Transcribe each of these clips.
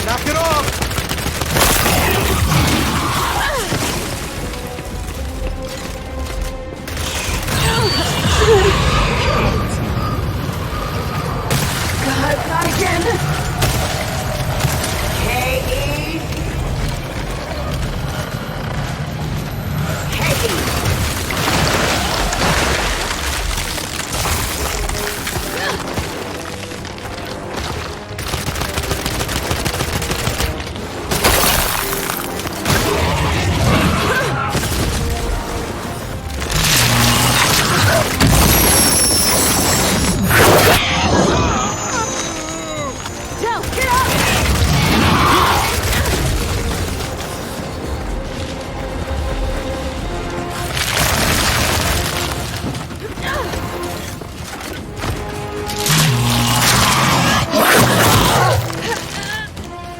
Knock it off! God, not again! Hey! Hey! Del, get up!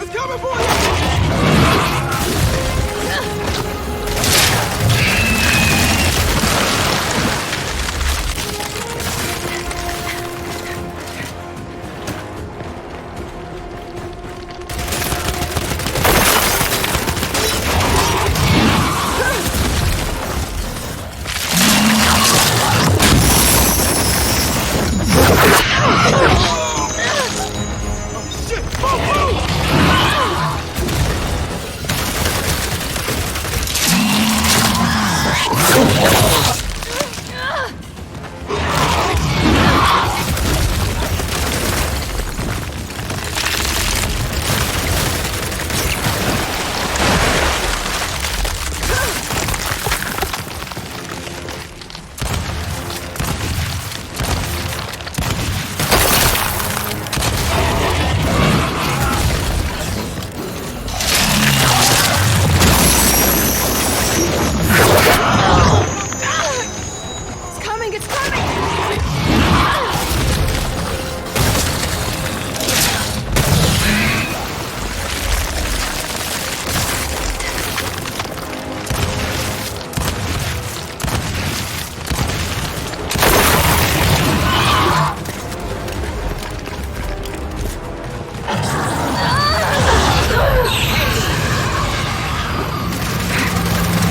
It's coming for you! Shit! Move! It's coming, it's coming!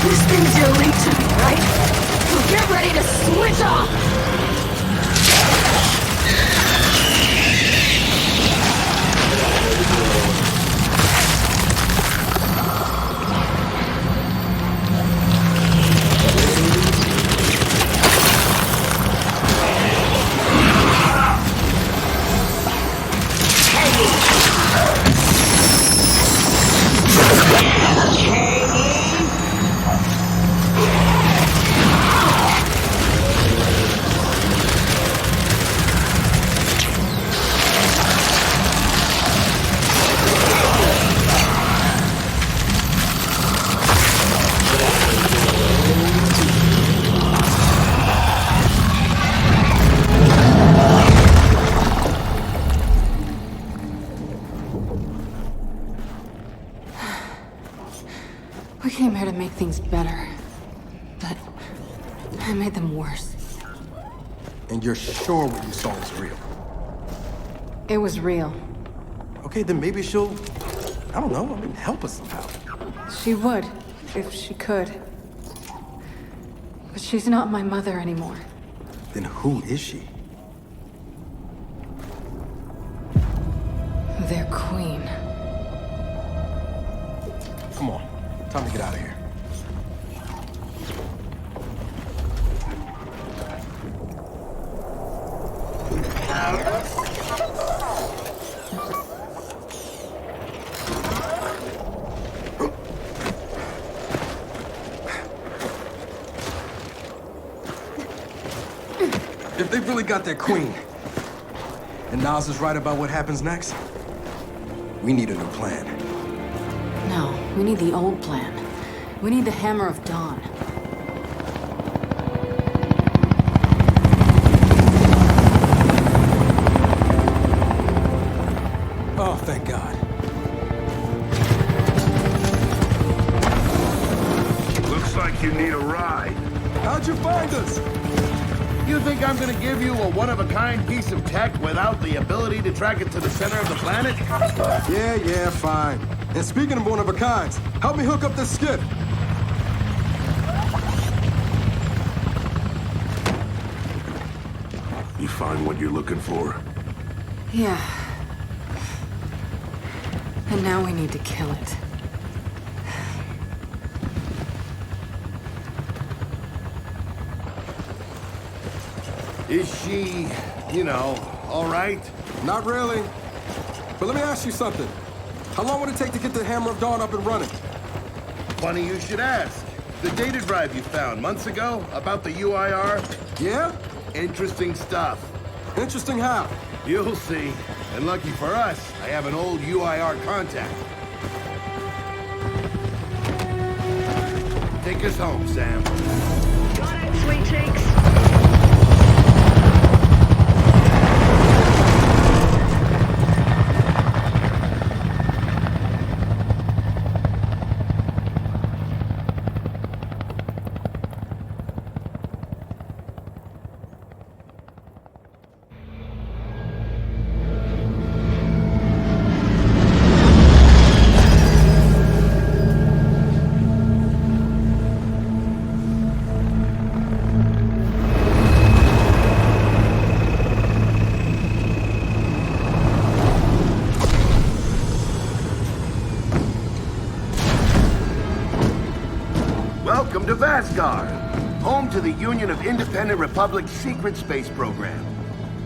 This thing's your leech, right? So get ready to switch off! We came here to make things better, but I made them worse. And you're sure what you saw was real? It was real. Okay, then maybe she'll, I don't know, help us somehow. She would, if she could. But she's not my mother anymore. Then who is she? Their queen. Come on, time to get out of here. If they've really got their queen, and Nas is right about what happens next, we need a new plan. No, we need the old plan. We need the Hammer of Dawn. Oh, thank God. you need a ride. How'd you find us? You think I'm gonna give you a one-of-a-kind piece of tech without the ability to track it to the center of the planet? Yeah, fine. And speaking of one of a kinds, help me hook up this skiff. You find what you're looking for? Yeah. And now we need to kill it. Is she, all right? Not really. But let me ask you something. How long would it take to get the Hammer of Dawn up and running? Funny you should ask. The data drive you found months ago about the UIR? Yeah? Interesting stuff. Interesting how? You'll see. And lucky for us, I have an old UIR contact. Take us home, Sam. Got it, sweet cheeks. Welcome to Vasgar, home to the Union of Independent Republic's secret space program.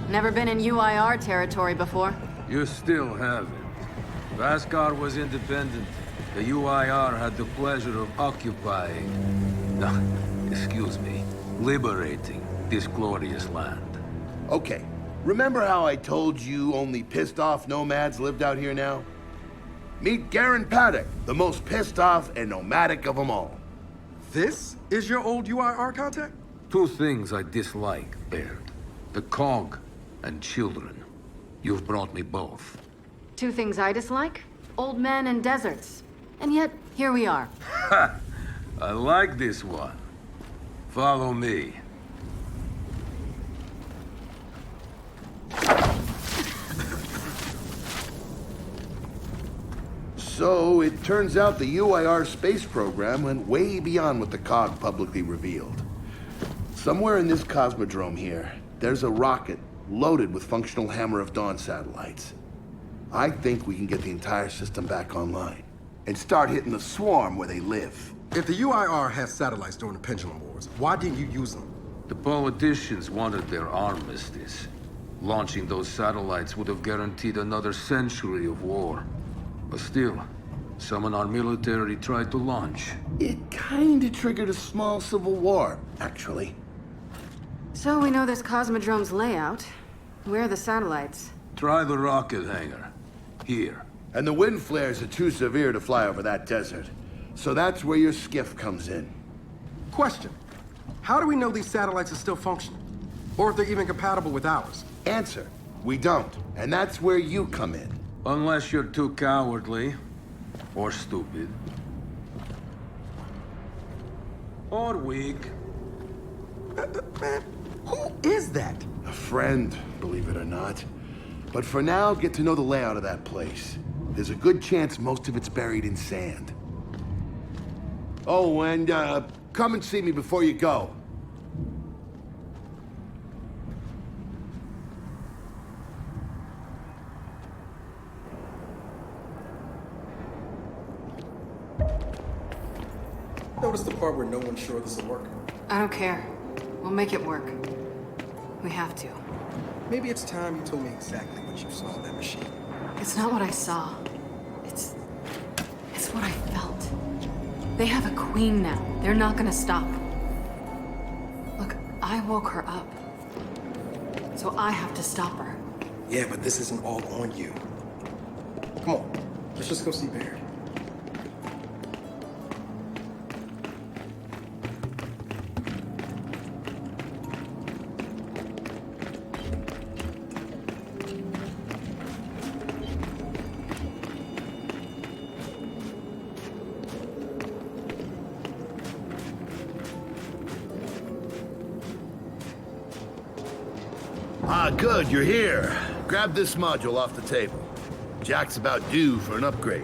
Never been in UIR territory before. You still haven't. Vasgar was independent. The UIR had the pleasure of occupying... No, excuse me. Liberating this glorious land. Okay, remember how I told you only pissed-off nomads lived out here now? Meet Garen Paddock, the most pissed-off and nomadic of them all. This is your old UIR contact? Two things I dislike, Baird. The Cog and children. You've brought me both. Two things I dislike? Old men and deserts. And yet, here we are. I like this one. Follow me. So, it turns out the UIR space program went way beyond what the COG publicly revealed. Somewhere in this cosmodrome here, there's a rocket loaded with functional Hammer of Dawn satellites. I think we can get the entire system back online and start hitting the swarm where they live. If the UIR had satellites during the Pendulum Wars, why didn't you use them? The politicians wanted their armistice. Launching those satellites would have guaranteed another century of war. But still, some in our military tried to launch. It kinda triggered a small civil war, actually. So we know this Cosmodrome's layout. Where are the satellites? Try the rocket hangar. Here. And the wind flares are too severe to fly over that desert. So that's where your skiff comes in. Question. How do we know these satellites are still functioning? Or if they're even compatible with ours? Answer, we don't. And that's where you come in. Unless you're too cowardly. Or stupid. Or weak. Man, who is that? A friend, believe it or not. But for now, get to know the layout of that place. There's a good chance most of it's buried in sand. Oh, and come and see me before you go. Notice the part where no one's sure this will work. I don't care. We'll make it work. We have to. Maybe it's time you told me exactly what you saw in that machine. It's not what I saw. It's what I felt. They have a queen now. They're not gonna stop. Look, I woke her up. So I have to stop her. Yeah, but this isn't all on you. Come on, let's just go see Baird. Ah, good, you're here. Grab this module off the table. Jack's about due for an upgrade.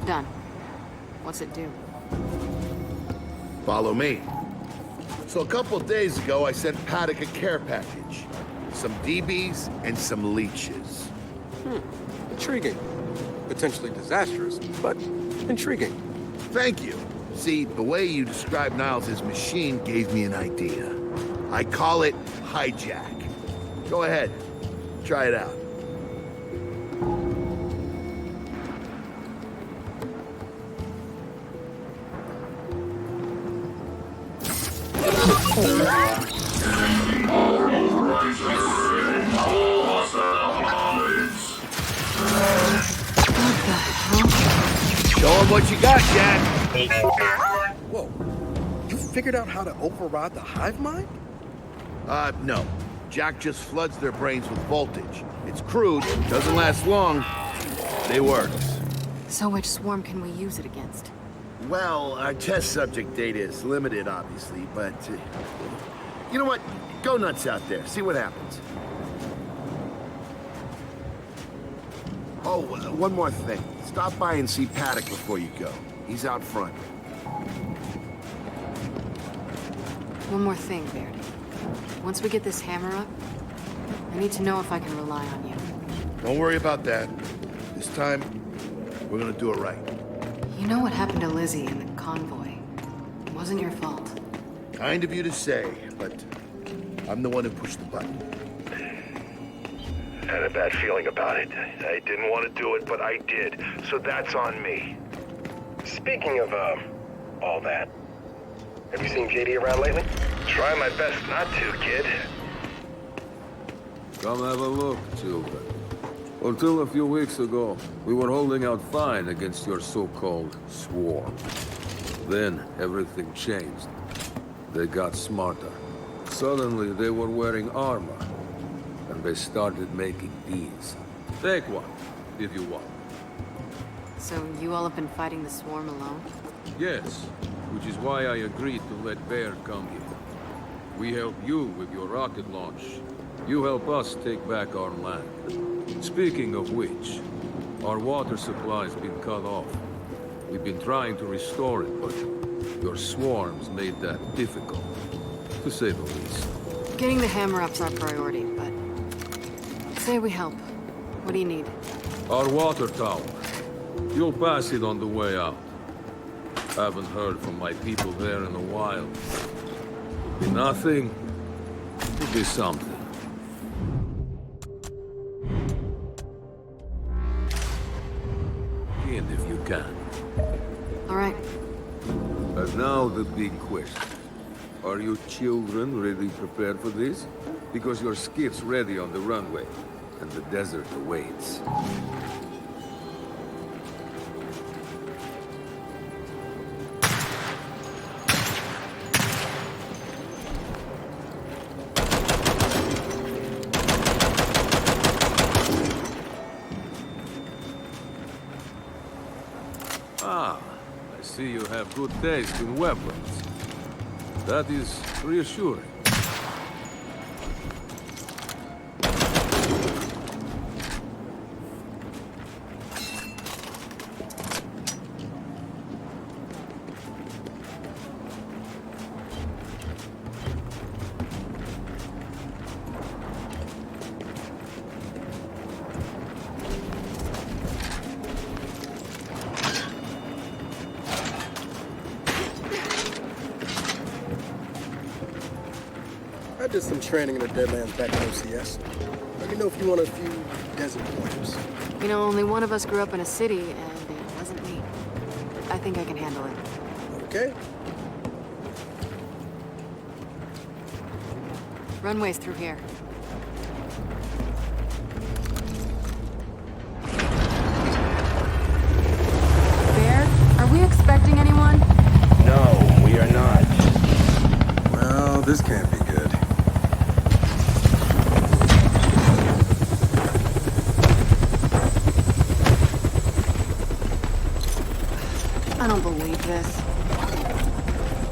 Done. What's it do? Follow me. So a couple of days ago, I sent Paddock a care package. Some DBs and some leeches. Intriguing. Potentially disastrous, but intriguing. Thank you. See, the way you described Niles' machine gave me an idea. I call it hijack. Go ahead. Try it out. Show 'em what you got, Jack. Whoa. You figured out how to override the hive mind? No. Jack just floods their brains with voltage. It's crude, doesn't last long, but it works. So which swarm can we use it against? Well, our test subject data is limited, obviously, but... you know what? Go nuts out there. See what happens. Oh, one more thing. Stop by and see Paddock before you go. He's out front. One more thing, Baird. Once we get this hammer up, I need to know if I can rely on you. Don't worry about that. This time, we're gonna do it right. You know what happened to Lizzie in the convoy. It wasn't your fault. Kind of you to say, but I'm the one who pushed the button. Had a bad feeling about it. I didn't want to do it, but I did. So that's on me. Speaking of, all that. Have you seen JD around lately? Try my best not to, kid. Come have a look, children. Until a few weeks ago, we were holding out fine against your so-called swarm. Then, everything changed. They got smarter. Suddenly, they were wearing armor. And they started making deals. Take one, if you want. So you all have been fighting the swarm alone? Yes, which is why I agreed to let Baird come here. We help you with your rocket launch. You help us take back our land. Speaking of which, our water supply's been cut off. We've been trying to restore it, but your swarms made that difficult, to say the least. Getting the hammer up's our priority, but... say we help. What do you need? Our water tower. You'll pass it on the way out. Haven't heard from my people there in a while. Could be nothing. Could be something. And if you can. All right. And now the big question. Are you children really prepared for this? Because your skiff's ready on the runway, and the desert awaits. Ah, I see you have good taste in weapons. That is reassuring. did some training in the Deadlands back in OCS. Let me know if you want a few desert pointers. You know, only one of us grew up in a city, and it wasn't me. I think I can handle it. Okay? Runway's through here. Bear, are we expecting anyone? No, we are not. Well, this can't be good. I don't believe this.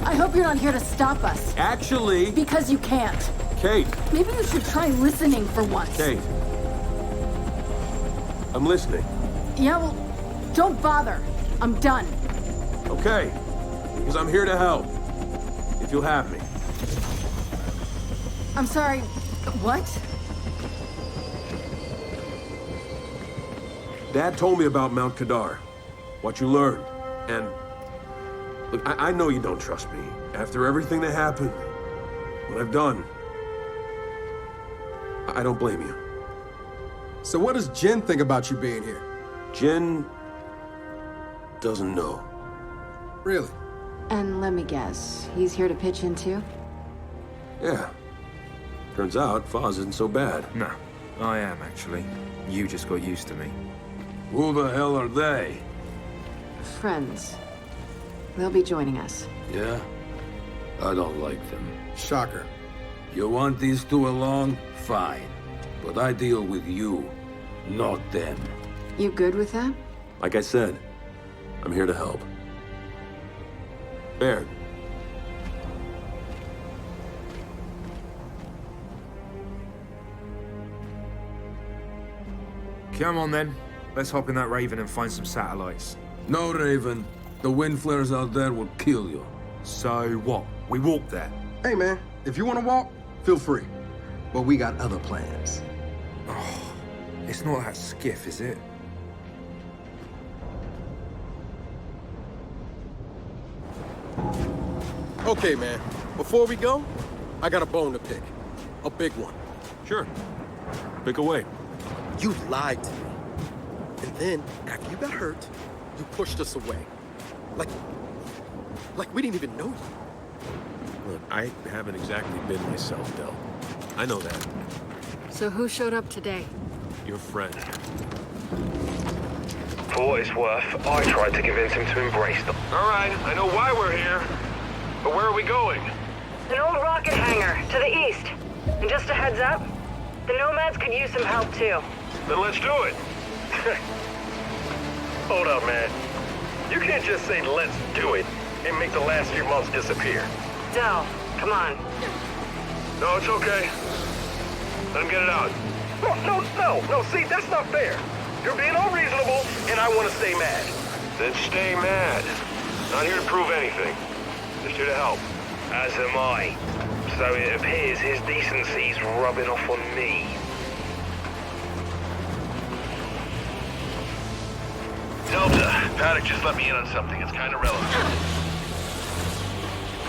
I hope you're not here to stop us. Actually, Because you can't. Kate, Maybe you should try listening for once. Kate. I'm listening. Yeah, well, don't bother. I'm done. Okay. Because I'm here to help. If you'll have me. I'm sorry. What? Dad told me about Mount Kadar. What you learned. And... Look, I know you don't trust me. After everything that happened, what I've done, I don't blame you. So what does Jin think about you being here? Jin doesn't know. Really? And let me guess, he's here to pitch in too? Yeah. Turns out Foz isn't so bad. No, I am actually. You just got used to me. Who the hell are they? Friends. They'll be joining us. Yeah? I don't like them. Shocker. You want these two along? Fine. But I deal with you, not them. You good with that? Like I said, I'm here to help. Baird. Come on then. Let's hop in that Raven and find some satellites. No, Raven. The wind flares out there will kill you. So what? We walk there. Hey, man, if you want to walk, feel free. But we got other plans. It's not that skiff, is it? Okay, man. Before we go, I got a bone to pick. A big one. Sure. Pick away. You lied to me. And then, after you got hurt, you pushed us away. Like we didn't even know you. Look, I haven't exactly been myself, Del. I know that. So who showed up today? Your friend. For what it's worth, I tried to convince him to embrace them. All right, I know why we're here. But where are we going? An old rocket hangar to the east. And just a heads up, the Nomads could use some help too. Then let's do it. Hold up, man. You can't just say let's do it and make the last few months disappear. Del, come on. No, it's okay. Let him get it out. No, see, that's not fair. You're being unreasonable, and I want to stay mad. Then stay mad. Not here to prove anything. Just here to help. As am I. So it appears his decency's rubbing off on me. Delta, Paddock just let me in on something. It's kind of relevant.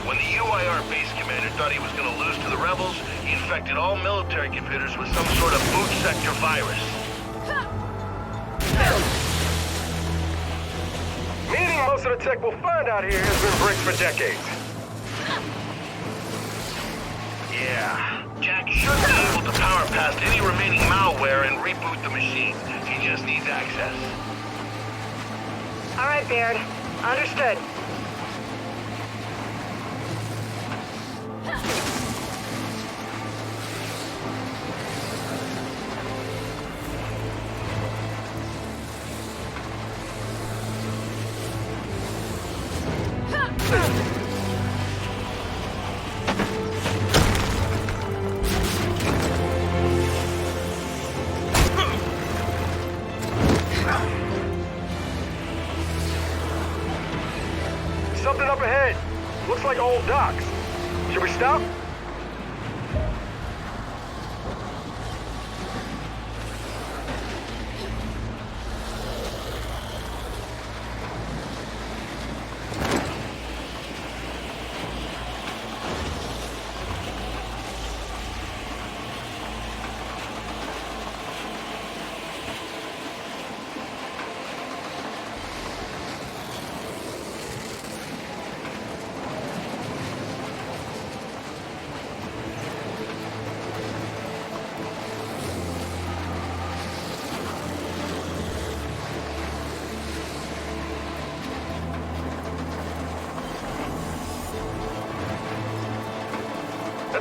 When the UIR base commander thought he was going to lose to the rebels, he infected all military computers with some sort of boot sector virus. Meaning most of the tech we'll find out here has been bricked for decades. Yeah, Jack should be able to power past any remaining malware and reboot the machine. He just needs access. All right, Baird. Understood. Something up ahead. Looks like old docks. Should we stop?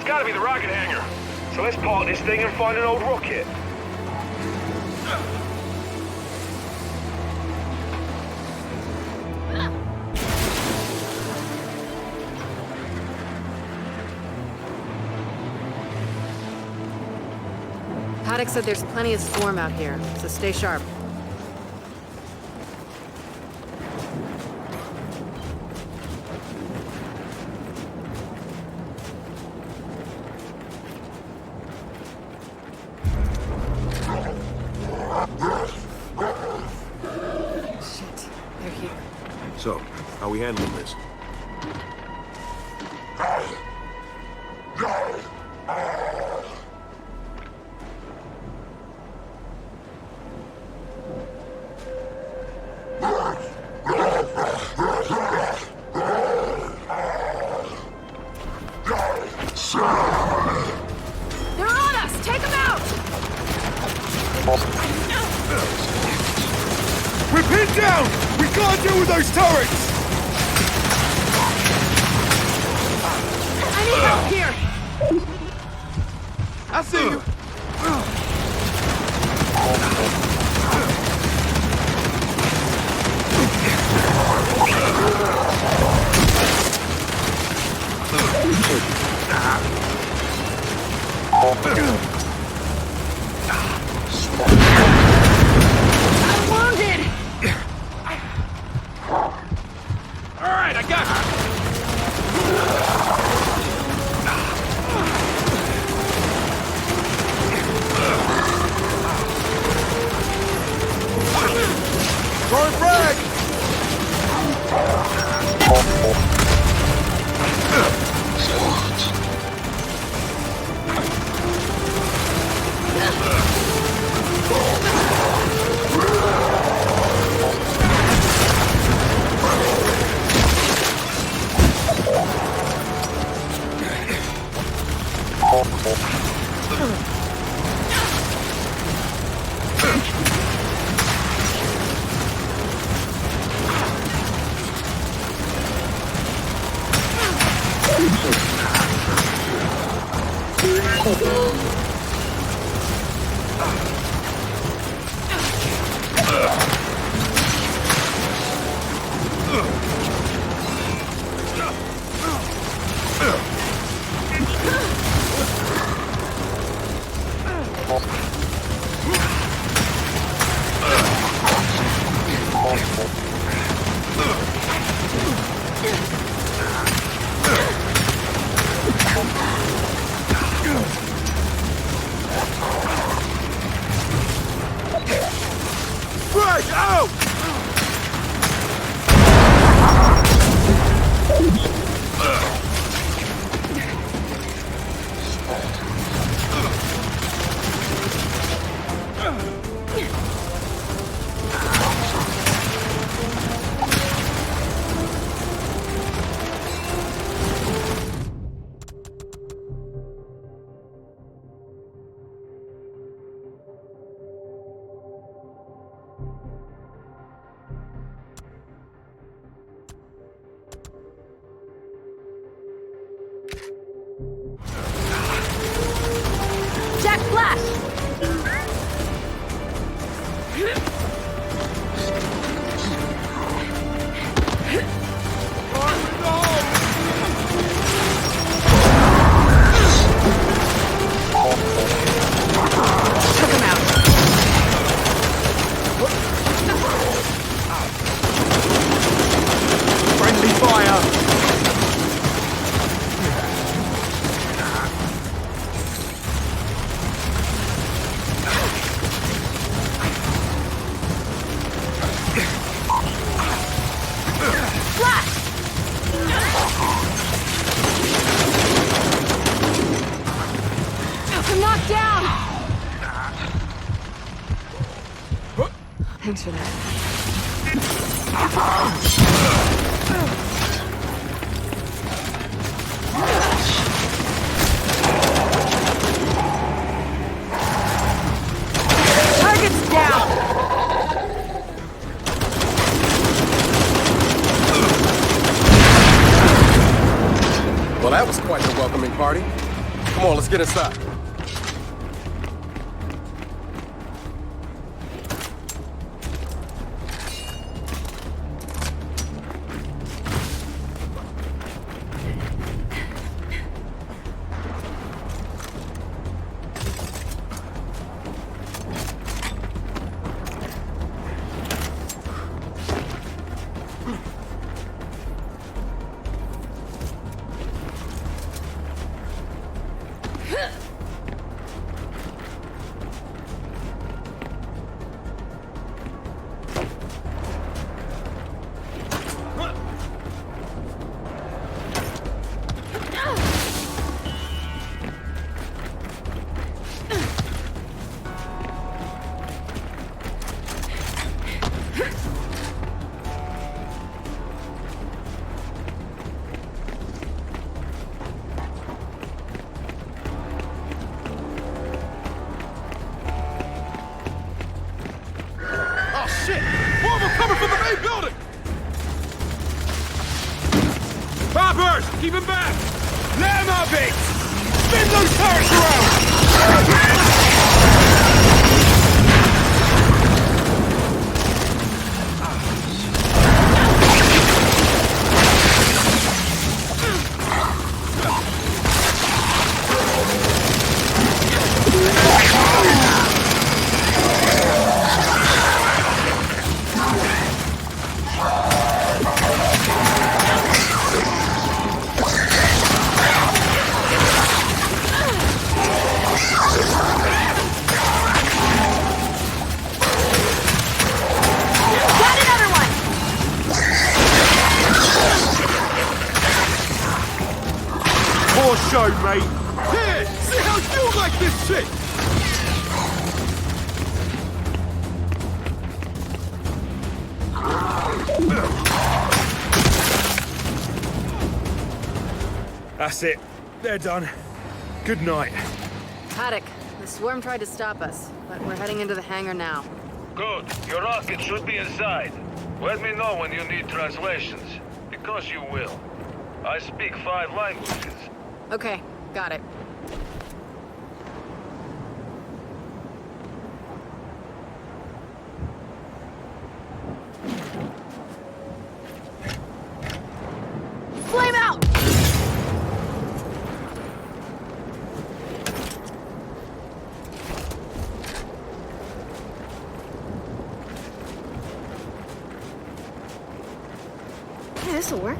it's gotta be the rocket hangar. So let's park this thing and find an old rocket. Paddock said there's plenty of swarm out here, so stay sharp. Shit, they're here. So, how we handling this? They're on us! Take them out! We're pinned down! We can't deal with those turrets! I need help here! I see you! I'm wounded! Alright, I got you! Throwing frag! Frag out! Jack Flash! Took him out. Friendly fire! I'm knocked down! Thanks for that. Target's down! Well, that was quite the welcoming party. Come on, let's get inside. Poppers! Keep him back! Let him up, Biggs! Spin those turrets around! Show, mate! Here! See how you like this shit! That's it. They're done. Good night. Paddock, the swarm tried to stop us, but we're heading into the hangar now. Good. Your rocket should be inside. Let me know when you need translations, because you will. I speak 5 languages. Okay, got it. Flame out! Yeah, this'll work.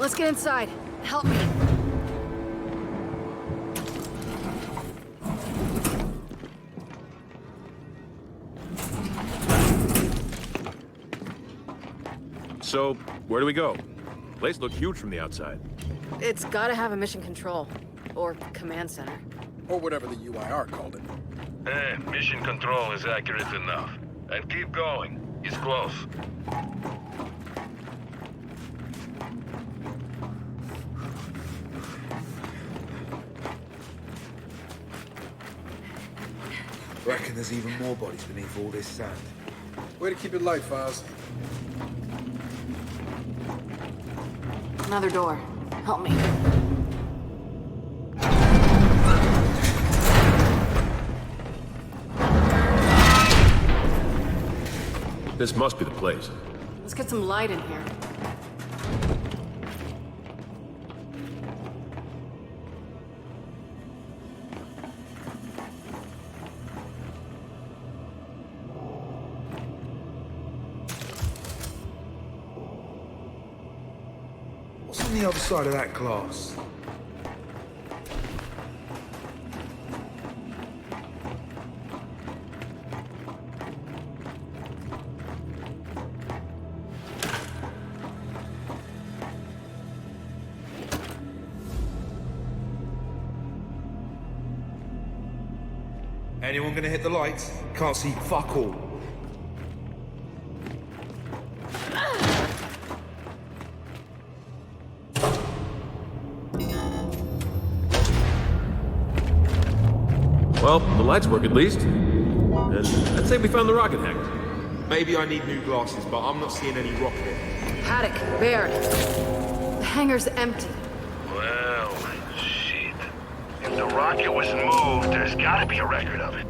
Let's get inside. Help me. So, where do we go? Place looked huge from the outside. It's gotta have a mission control. Or command center. Or whatever the UIR called it. Mission control is accurate enough. And keep going. It's close. Reckon there's even more bodies beneath all this sand. Way to keep it light, Foz. Another door. Help me. This must be the place. Let's get some light in here. What's on the other side of that glass? Anyone gonna hit the lights? Can't see fuck all. Well, the lights work at least. And I'd say we found the rocket hangar. Maybe I need new glasses, but I'm not seeing any rocket. Haddock, Baird. The hangar's empty. Well, shit. If the rocket was moved, there's gotta be a record of it.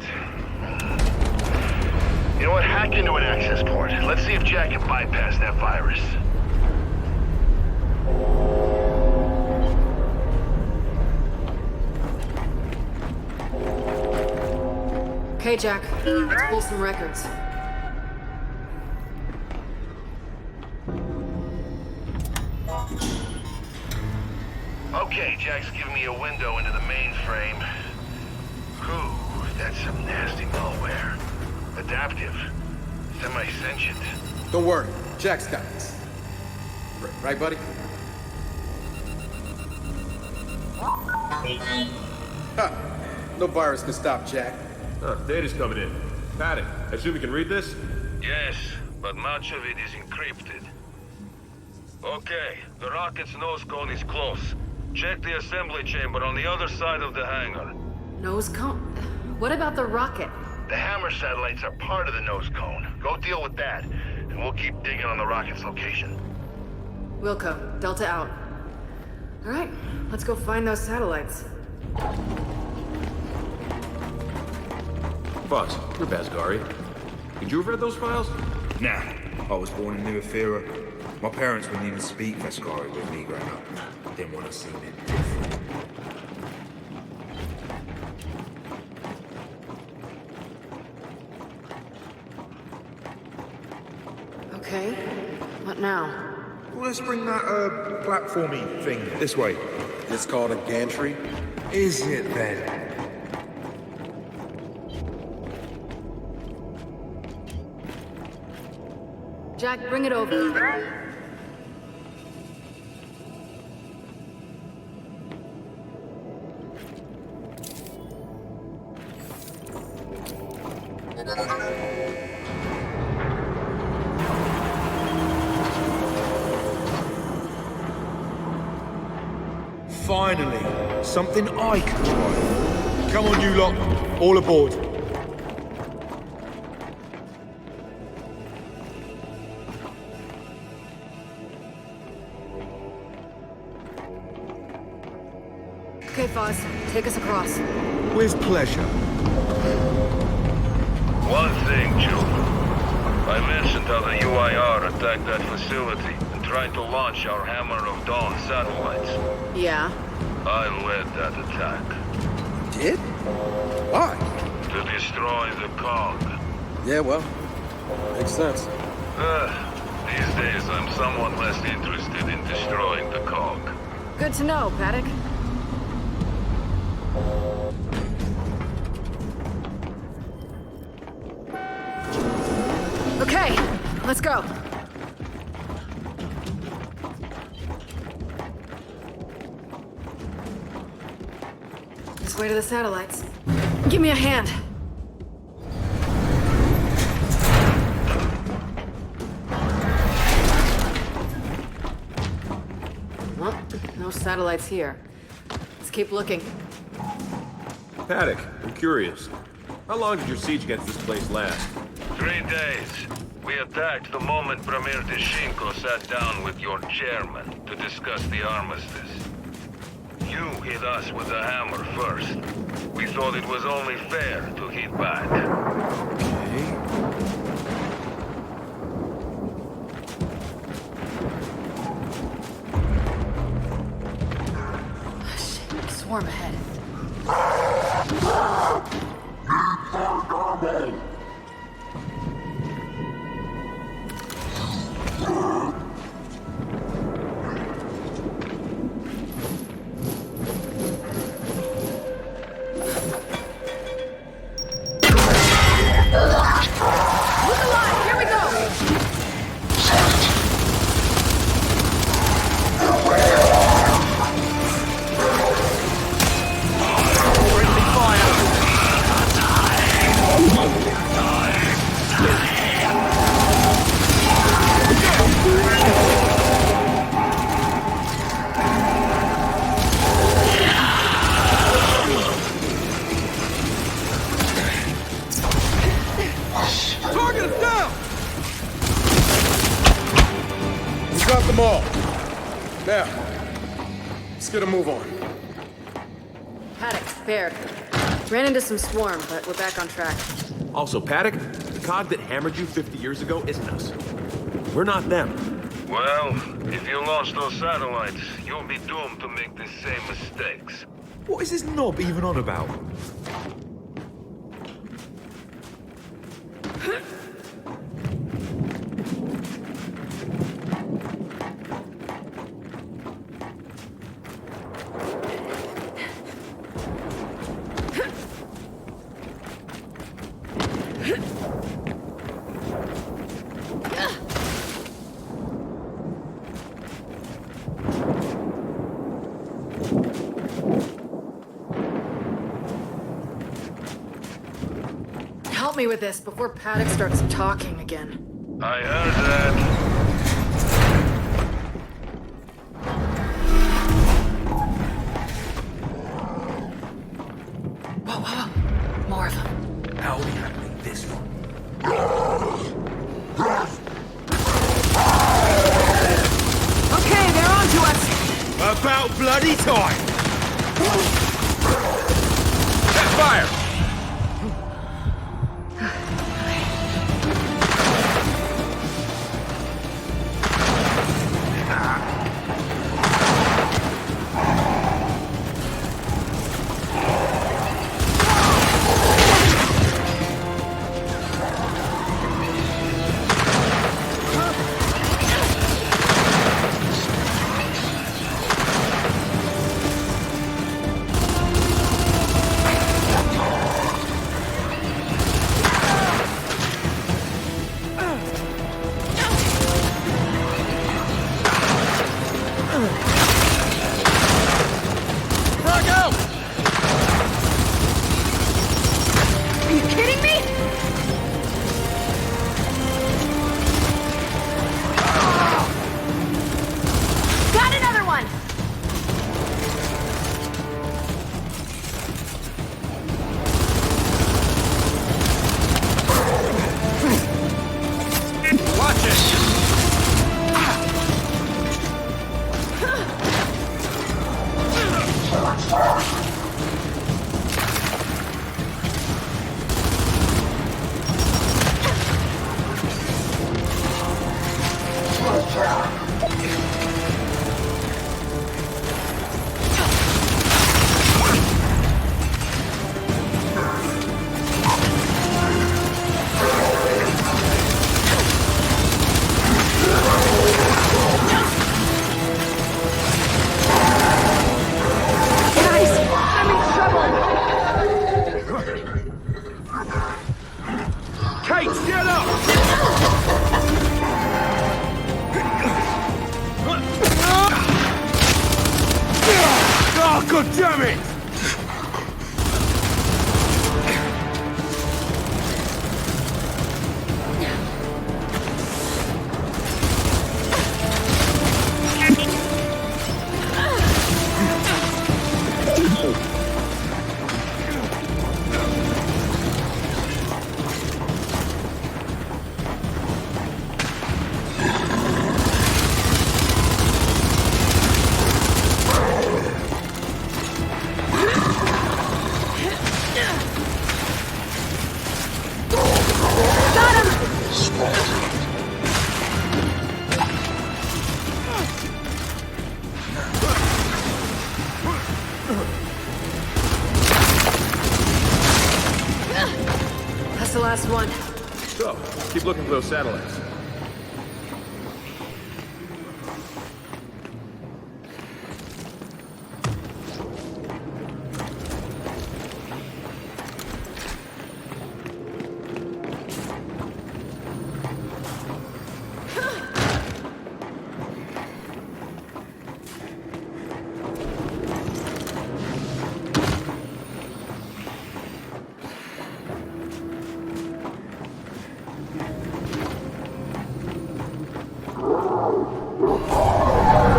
You know what? Hack into an access port. Let's see if Jack can bypass that virus. Okay, Jack. Let's pull some records. Okay, Jack's giving me a window into the mainframe. Whew, that's some nasty malware. Adaptive. Semi-sentient. Don't worry, Jack's got this. Right, buddy? Ha! No virus can stop Jack. Data's coming in. Paddock, I assume you can read this? Yes, but much of it is encrypted. Okay, the rocket's nose cone is close. Check the assembly chamber on the other side of the hangar. Nose cone? What about the rocket? The Hammer satellites are part of the nose cone. Go deal with that, and we'll keep digging on the rocket's location. Wilco, Delta out. All right, let's go find those satellites. Boss, you're Basgari. Could you have read those files? Nah, I was born in New Ephyra. My parents wouldn't even speak Vascari with me growing up. Didn't want to see me different. Okay, what now? Well, let's bring that, platformy thing this way. It's called a gantry. Is it then? Jack, bring it over. Finally, something I can try. Come on, you lot. All aboard. Okay, Foz, take us across. With pleasure. One thing, Jude. I mentioned how the UIR attacked that facility and tried to launch our Hammer of Dawn satellites. Yeah? I led that attack. Did? Why? To destroy the cog. Yeah, well, makes sense. These days, I'm somewhat less interested in destroying the cog. Good to know, Paddock. Okay, let's go. This way to the satellites. Give me a hand. Well, no satellites here. Let's keep looking. Paddock, I'm curious. How long did your siege against this place last? 3 days. We attacked the moment Premier Tishenko sat down with your chairman to discuss the armistice. You hit us with a hammer first. We thought it was only fair to hit back. Shit, swarm ahead. Look alive! Here we go! Target is down! We got them all. Now, let's get a move on. Paddock, Baird. Ran into some swarm, but we're back on track. Also, Paddock, the cog that hammered you 50 years ago isn't us. We're not them. Well, if you launch those satellites, you'll be doomed to make the same mistakes. What is this knob even on about? Help me with this before Paddock starts talking again. I heard that. Whoa, whoa, whoa. More of them. How are we handling this one? Okay, they're on to us. About bloody time! Set fire! Jimmy! That's the last one. So, keep looking for those satellites.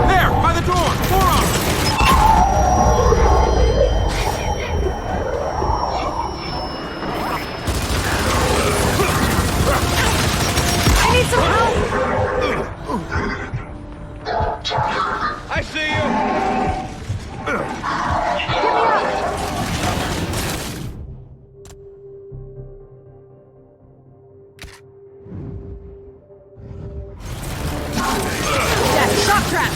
There! By the door! More of them! I need some help! I see you! Yeah, shock trap!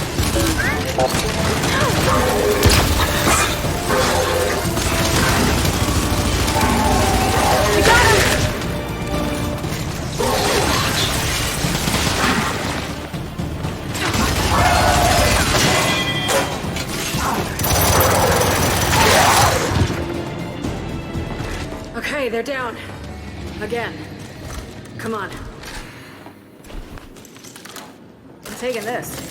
We got him! Okay, they're down. Again. Come on. I'm taking this.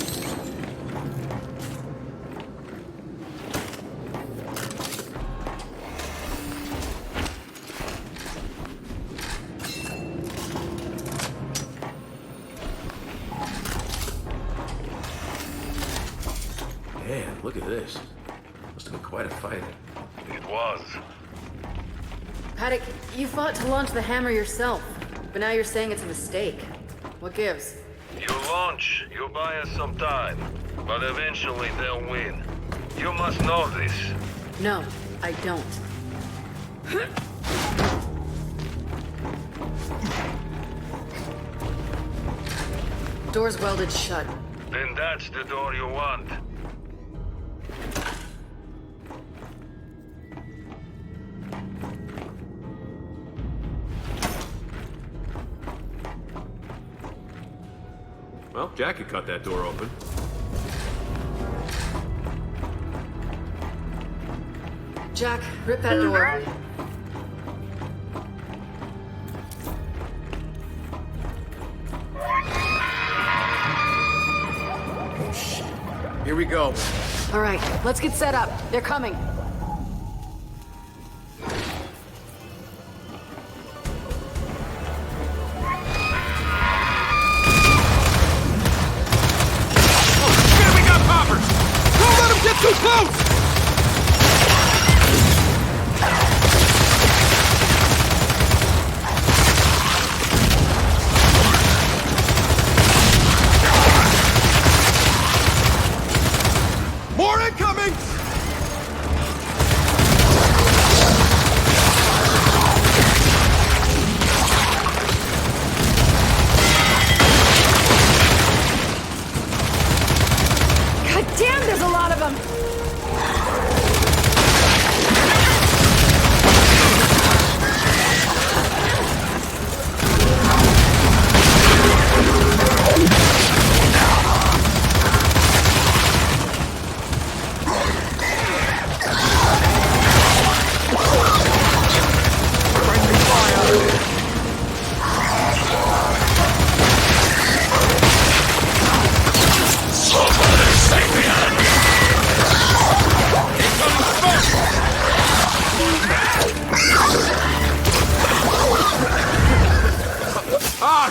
Man, look at this. Must have been quite a fight. It was. Paddock, you fought to launch the hammer yourself, but now you're saying it's a mistake. What gives? You launch, you buy us some time. But eventually they'll win. You must know this. No, I don't. Door's welded shut. Then that's the door you want. Well, Jackie cut that door open. Jack, rip that door. Here we go. All right, let's get set up. They're coming. Shit, we got poppers! Don't let them get too close! More incoming!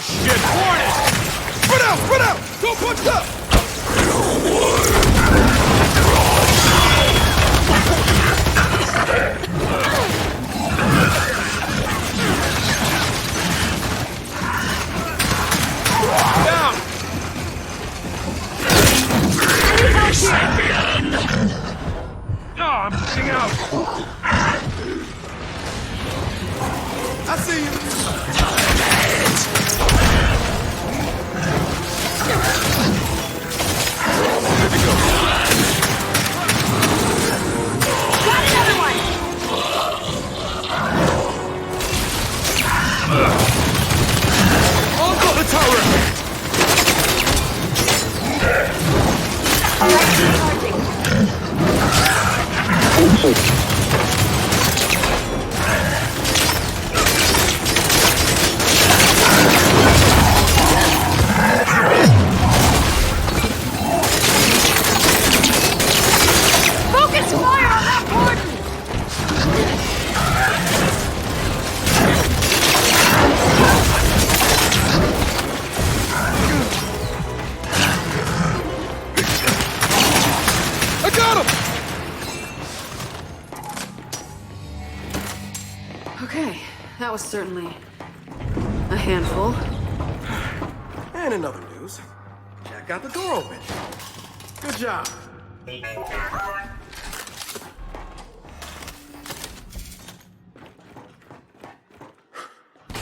shit! Hornet! Spread out! Spread out! Don't punch up! Down! Oh, I'm getting out! I see you! Got another one! I'll got the turret! Focus fire on that Gordon! I got him! Okay, that was certainly a handful. And in other news, Jack got the door open. Good job.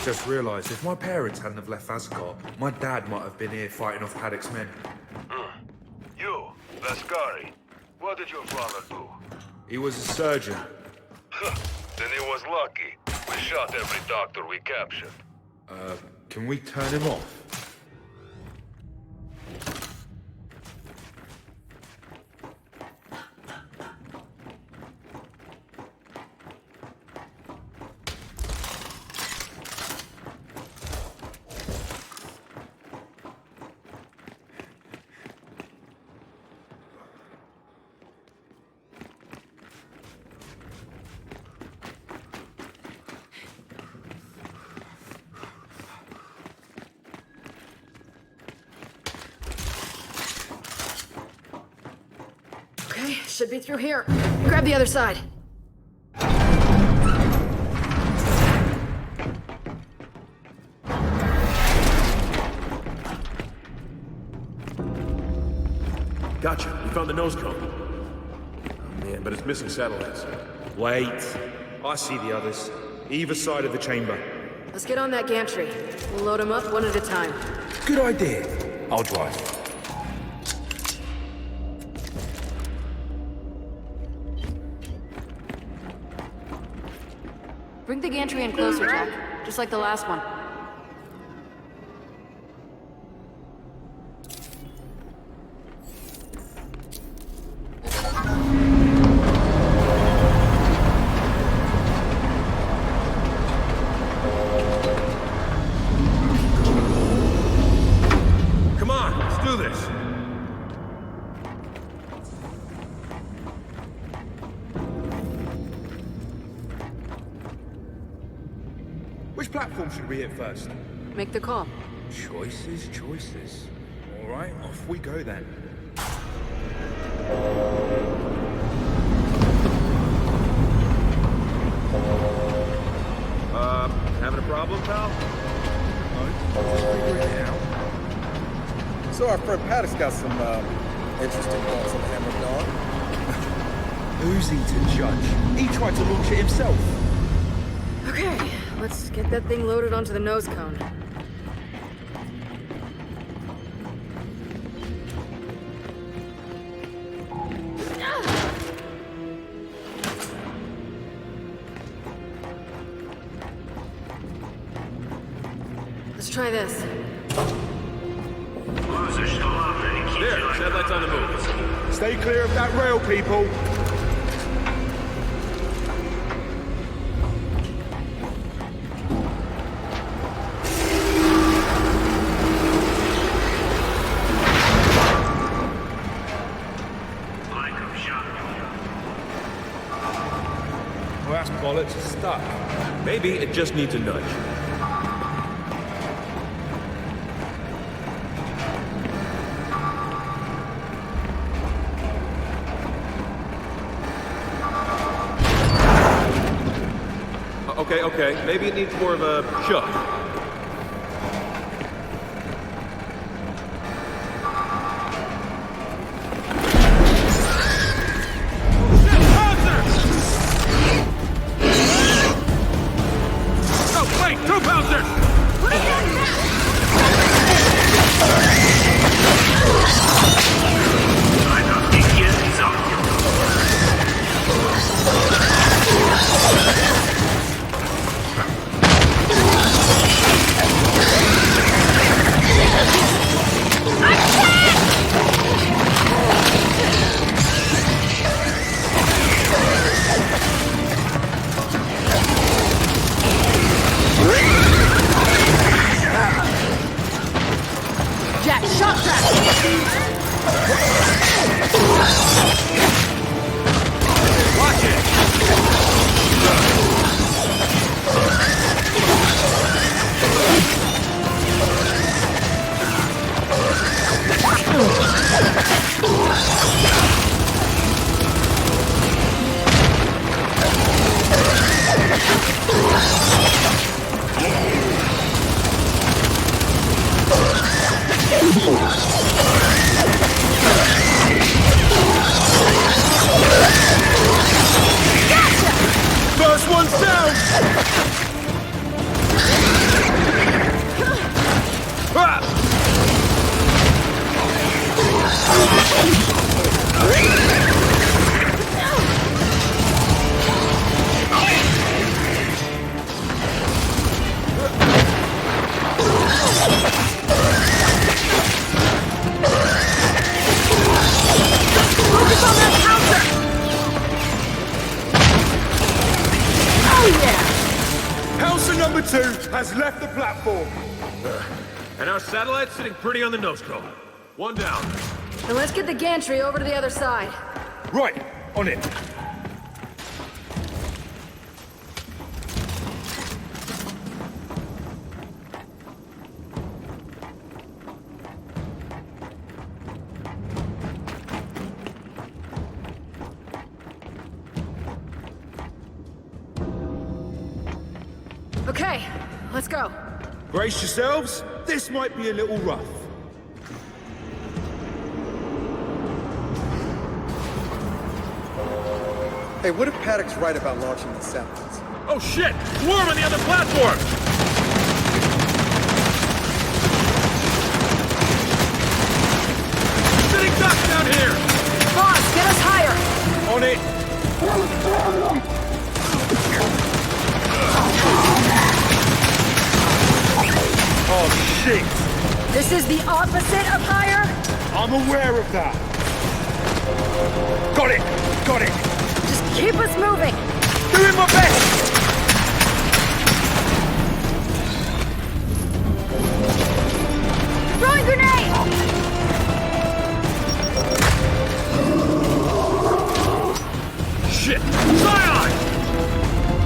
Just realised if my parents hadn't have left Asgard, my dad might have been here fighting off Paddock's men. You, Vascari. What did your father do? He was a surgeon. Then he was lucky. We shot every doctor we captured. Can we turn him off? Okay, should be through here. Grab the other side. Gotcha. We found the nose cone. Oh, man, but it's missing satellites. Wait. I see the others. Either side of the chamber. Let's get on that gantry. We'll load them up one at a time. Good idea. I'll drive. Bring the gantry in closer, Jack. Just like the last one. Come on, let's do this. Which platform should we hit first? Make the call. Choices, choices. All right, off we go then. Having a problem, pal? Just figure it out. So our friend Paddock's got some, interesting thoughts on the Hammer of Dawn. Who's he to judge? He tried to launch it himself. Okay, let's get that thing loaded onto the nose cone. Let's try this. There, satellites on the move. Stay clear of that rail, people. Well, that's bollocks. It's stuck. Maybe it just needs a nudge. Okay. Maybe it needs more of a shove. Jack, shot trap! Watch it! First one's down! Focus on that counter! Oh yeah! Hauser number 2 has left the platform. And our satellite's sitting pretty on the nose cone. One down. Then let's get the gantry over to the other side. Right, on it. Okay, let's go. Brace yourselves. This might be a little rough. Hey, what if Paddock's right about launching these satellites? Oh shit! Swarm on the other platform! Sitting ducks down here! Boss, get us higher! On it! Oh shit! This is the opposite of higher? I'm aware of that! Got it! Got it! Just keep us moving! Doing my best! Throwing grenade! Shit! Zion!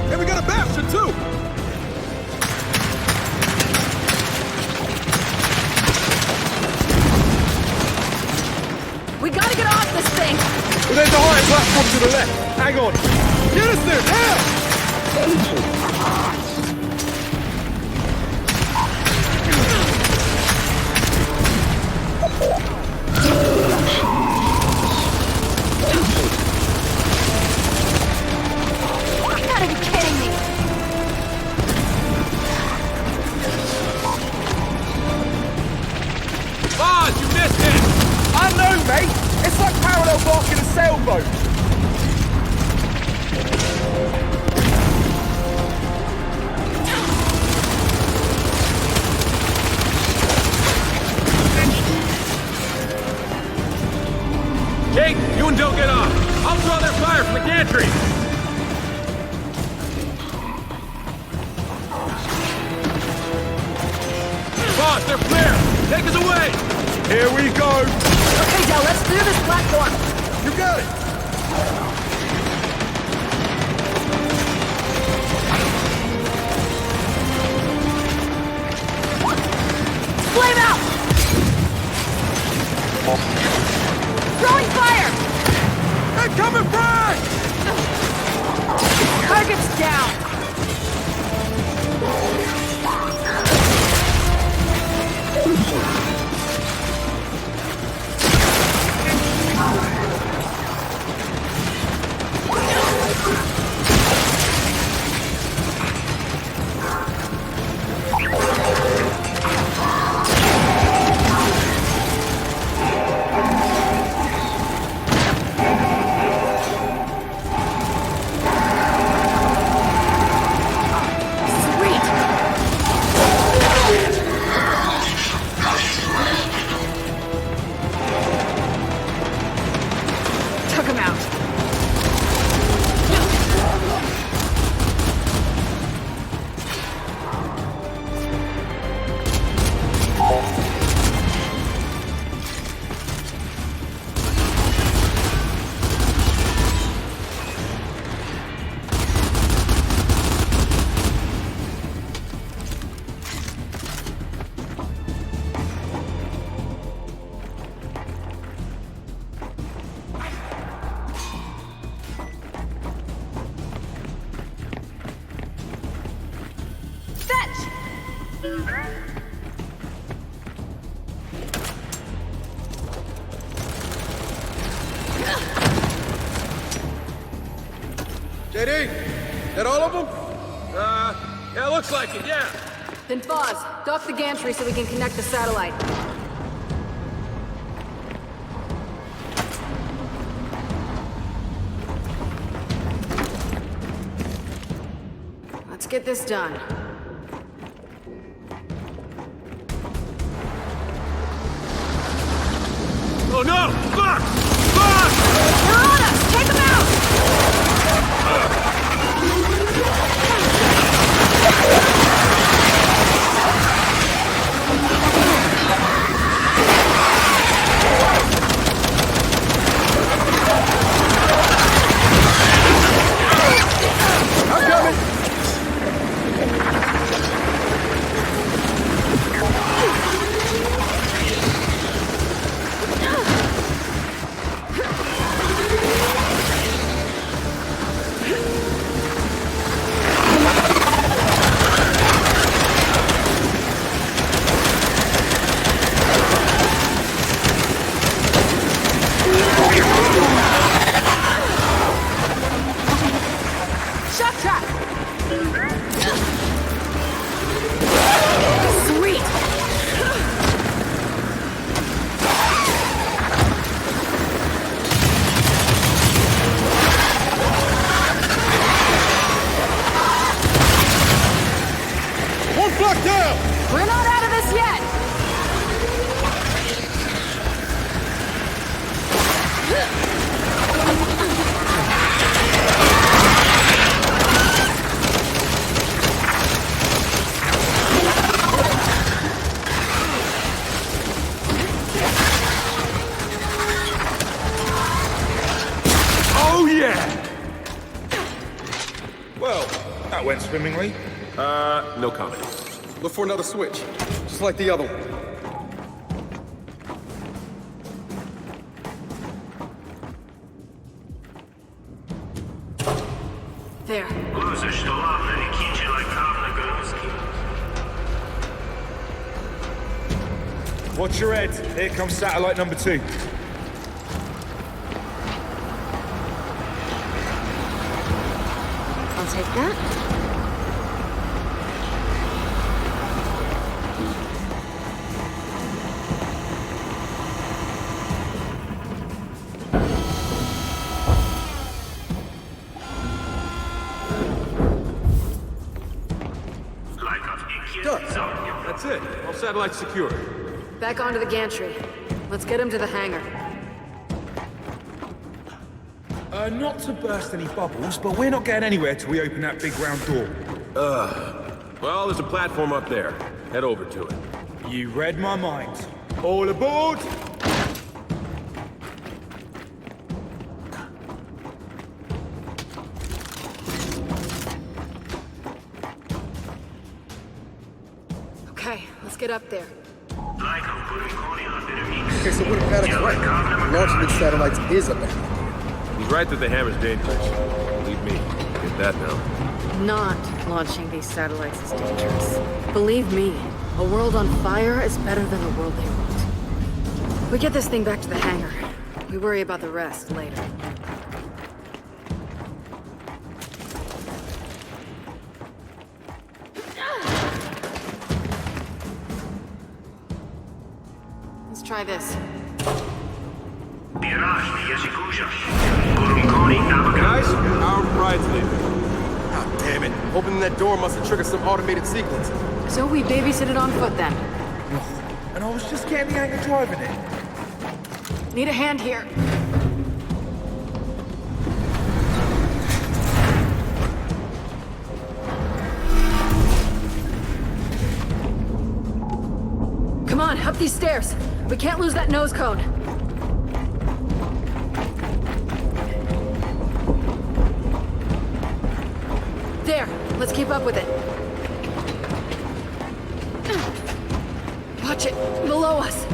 Hey, we got a bastard too! We gotta get off this thing! Well, there's a higher platform to the left. Hang on. Get us there, now! You gotta be kidding me! Boz, you missed it! I know, mate! It's like parallel barking a sailboat! Kate, you and Del get off. I'll draw their fire from the gantry. Boss, they're clear. Take us away. Here we go. Okay, Del, let's clear this platform! You got it! Flame out! Throwing fire! They're coming back! Target's down! JD, that all of them? Yeah, looks like it, yeah. Then Foz, dock the gantry so we can connect the satellite. Let's get this done. Oh no! Fuck! Fuck! They're on us! Take them out! I'm coming! Shock trap! Sweet! One block down! We're not out of this yet! Oh, yeah! Well, that went swimmingly. No comment. Look for another switch, just like the other one. There. Watch your head. Here comes satellite number 2. I'll take that. That's it. All satellites secure. Back onto the gantry. Let's get him to the hangar. Not to burst any bubbles, but we're not getting anywhere till we open that big round door. Well, there's a platform up there. Head over to it. You read my mind. All aboard! Okay, let's get up there. Okay, so what if Paddock's right? Launching these satellites is a bad idea. He's right that the hammer's dangerous. Believe me, get that now. Not launching these satellites is dangerous. Believe me, a world on fire is better than the world they want. We get this thing back to the hangar. We worry about the rest later. Let's try this. Guys, our pride's leaving. God damn it. Opening that door must have triggered some automated sequence. So we babysit it on foot then. And I was just getting the hang of driving it. Need a hand here. Come on, up these stairs. We can't lose that nose cone. There, let's keep up with it. Watch it, below us.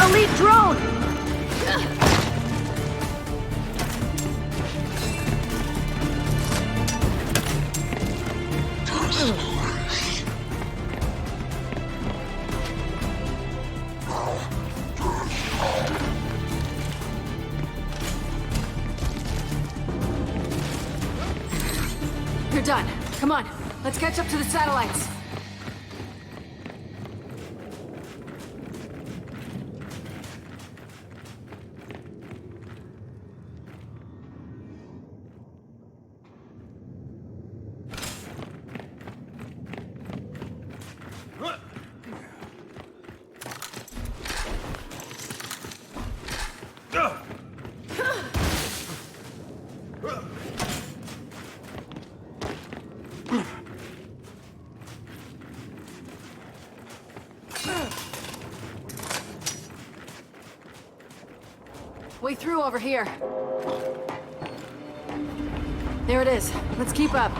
elite drone! You're done. Come on, let's catch up to the satellites. Way through over here. There it is. Let's keep up.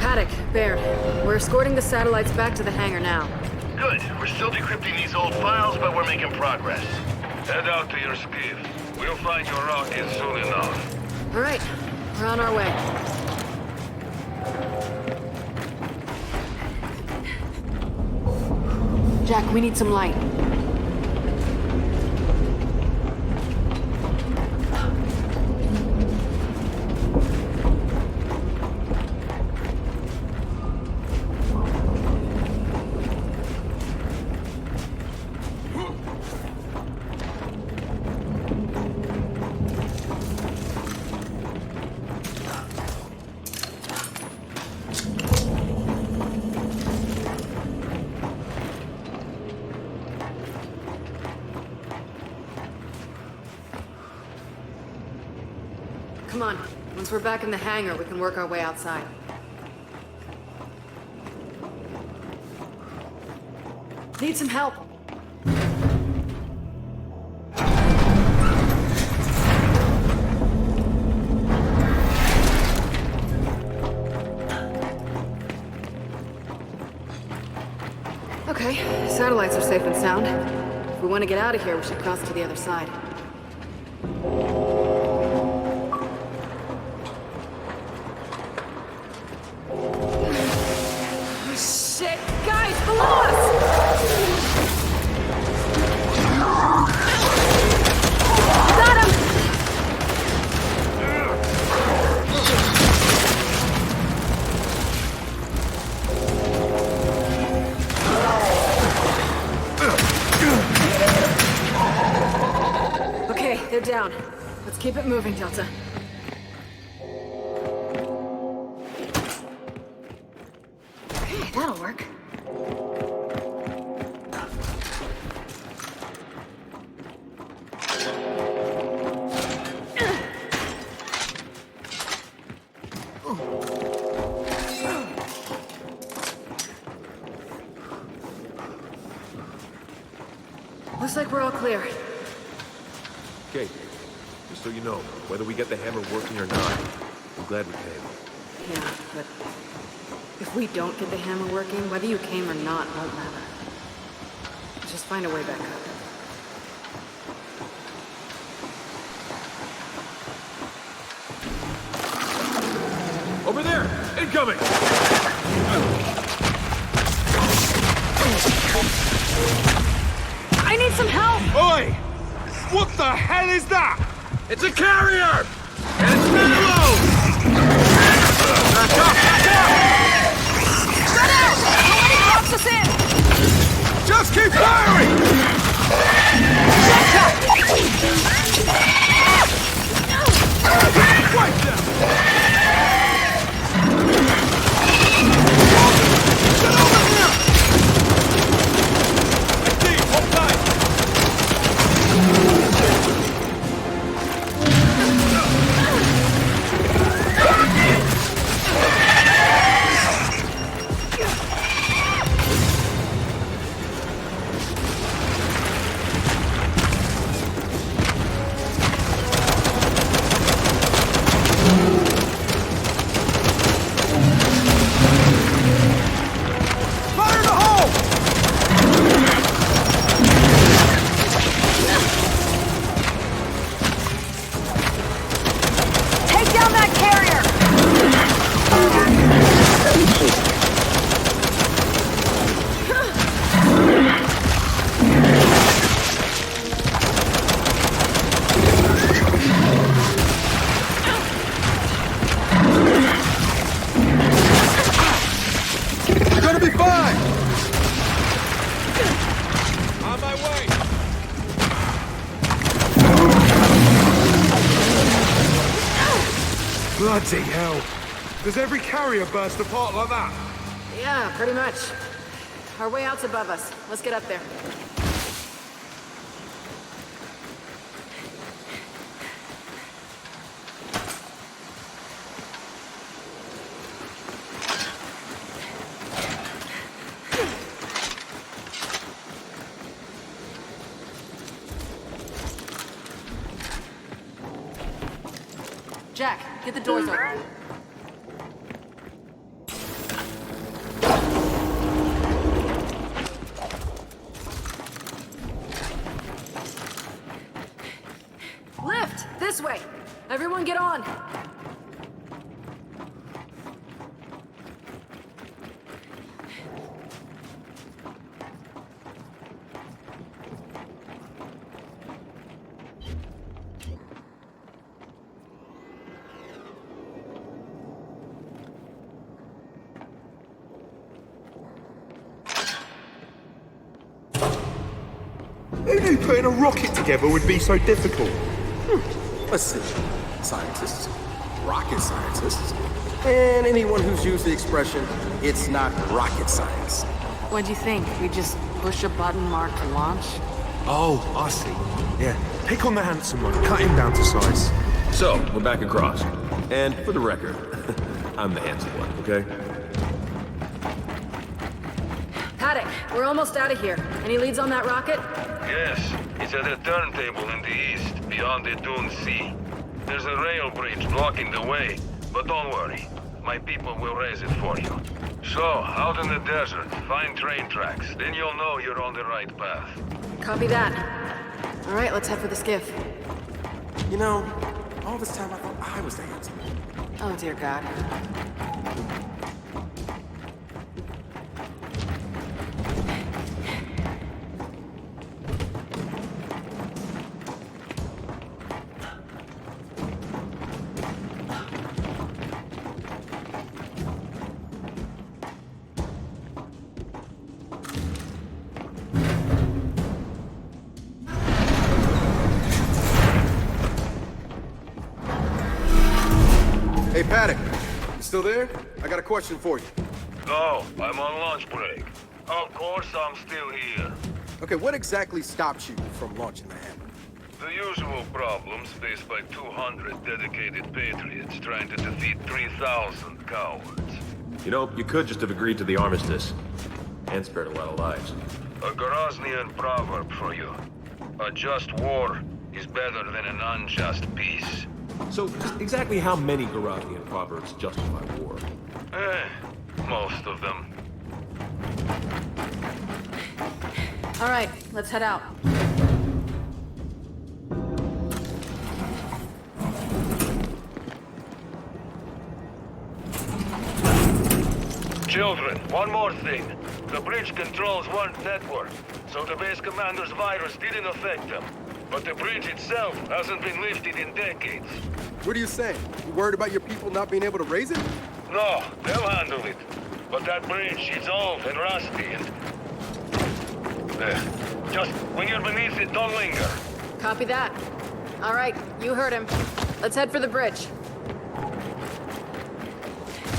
Paddock, Baird, we're escorting the satellites back to the hangar now. Good. We're still decrypting these old files, but we're making progress. Head out to your skiff. We'll find your rocket soon enough. All right, we're on our way. Jack, we need some light. Come on. Once we're back in the hangar, we can work our way outside. Need some help. Okay, satellites are safe and sound. If we want to get out of here, we should cross to the other side. Shit! Guys, below us! Got him! Okay, they're down. Let's keep it moving, Delta. Okay, that'll work. Looks like we're all clear. Okay, just so you know, whether we get the hammer working or not, I'm glad we came. Yeah, but if we don't get the hammer working, whether you came or not won't matter. Just find a way back up. Over there! Incoming! I need some help! Oi! What the hell is that? It's a carrier! And it's payload! Back up! Back up! Spread out! Nobody drops us in! Just keep firing! Right there! Get over here! I see! Hold tight! Bloody hell. Does every carrier burst apart like that? Yeah, pretty much. Our way out's above us. Let's get up there. Jack, get the doors open. Lift! This way! Everyone get on! Who knew putting a rocket together would be so difficult? Listen, scientists, rocket scientists, and anyone who's used the expression, it's not rocket science. What'd you think? We just push a button marked launch? Oh, I see. Yeah, pick on the handsome one, cut him down to size. So, we're back across. And for the record, I'm the handsome one, okay? Paddock, we're almost out of here. Any leads on that rocket? Yes, it's at a turntable in the east, beyond the Dune Sea. There's a rail bridge blocking the way, but don't worry. My people will raise it for you. So, out in the desert, find train tracks. Then you'll know you're on the right path. Copy that. All right, let's head for the skiff. You know, all this time I thought I was the handsome one. Oh, dear God. Hey, Paddock, you still there? I got a question for you. No, I'm on lunch break. Of course I'm still here. Okay, what exactly stopped you from launching the hammer? The usual problems faced by 200 dedicated patriots trying to defeat 3,000 cowards. You know, you could just have agreed to the armistice. And spared a lot of lives. A Groznian proverb for you. A just war is better than an unjust peace. So, just exactly how many Groznian proverbs justify war? Most of them. All right, let's head out. Children, one more thing. The bridge controls one network, so the base commander's virus didn't affect them. But the bridge itself hasn't been lifted in decades. What are you saying? You worried about your people not being able to raise it? No, they'll handle it. But that bridge is old and rusty and... just when you're beneath it, don't linger. Copy that. All right, you heard him. Let's head for the bridge.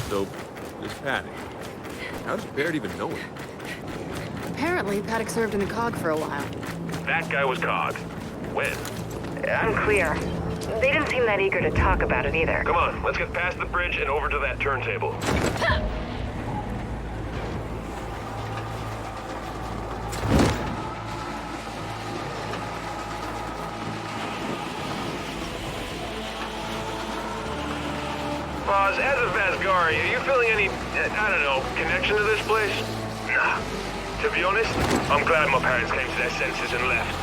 So, this Paddock. How does Baird even know him? Apparently, Paddock served in the COG for a while. That guy was COG. When? Unclear. They didn't seem that eager to talk about it either. Come on, let's get past the bridge and over to that turntable. Boz, as a Vasgari, are you feeling any, I don't know, connection to this place? Nah. To be honest, I'm glad my parents came to their senses and left.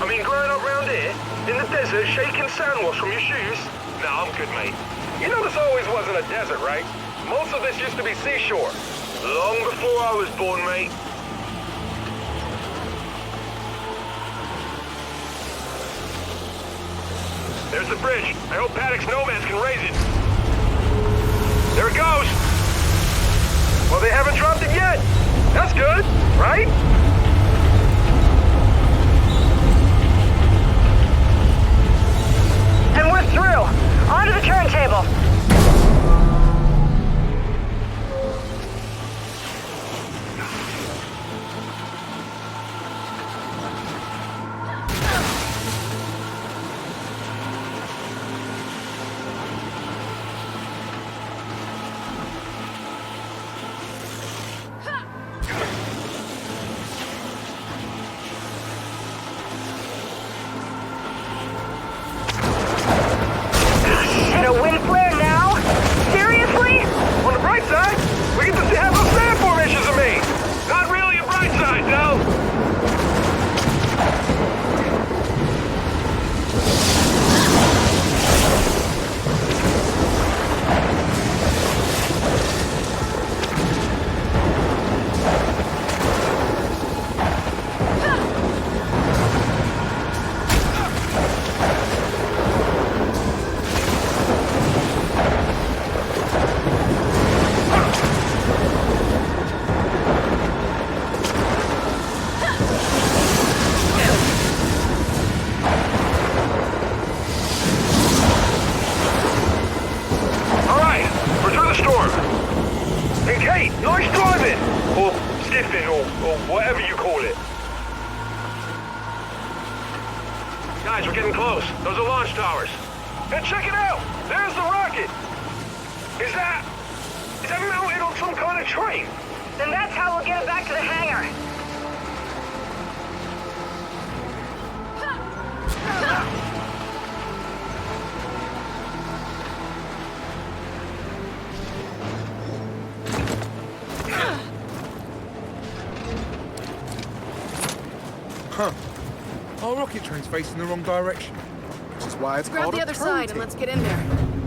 I mean, growing up round here, in the desert, shaking sand wash from your shoes? Nah, I'm good, mate. You know this always wasn't a desert, right? Most of this used to be seashore. Long before I was born, mate. There's the bridge. I hope Paddock's nomads can raise it. There it goes. Well, they haven't dropped it yet. That's good, right? And we're through. Onto the turntable. Nice driving! Or sniffing, or whatever you call it. Guys, we're getting close. Those are launch towers. And check it out! There's the rocket! Is that mounted on some kind of train? Then that's how we'll get it back to the hangar. Huh. Our rocket train's facing the wrong direction. Which is why it's Grab called the a other side and protein. let's get in there.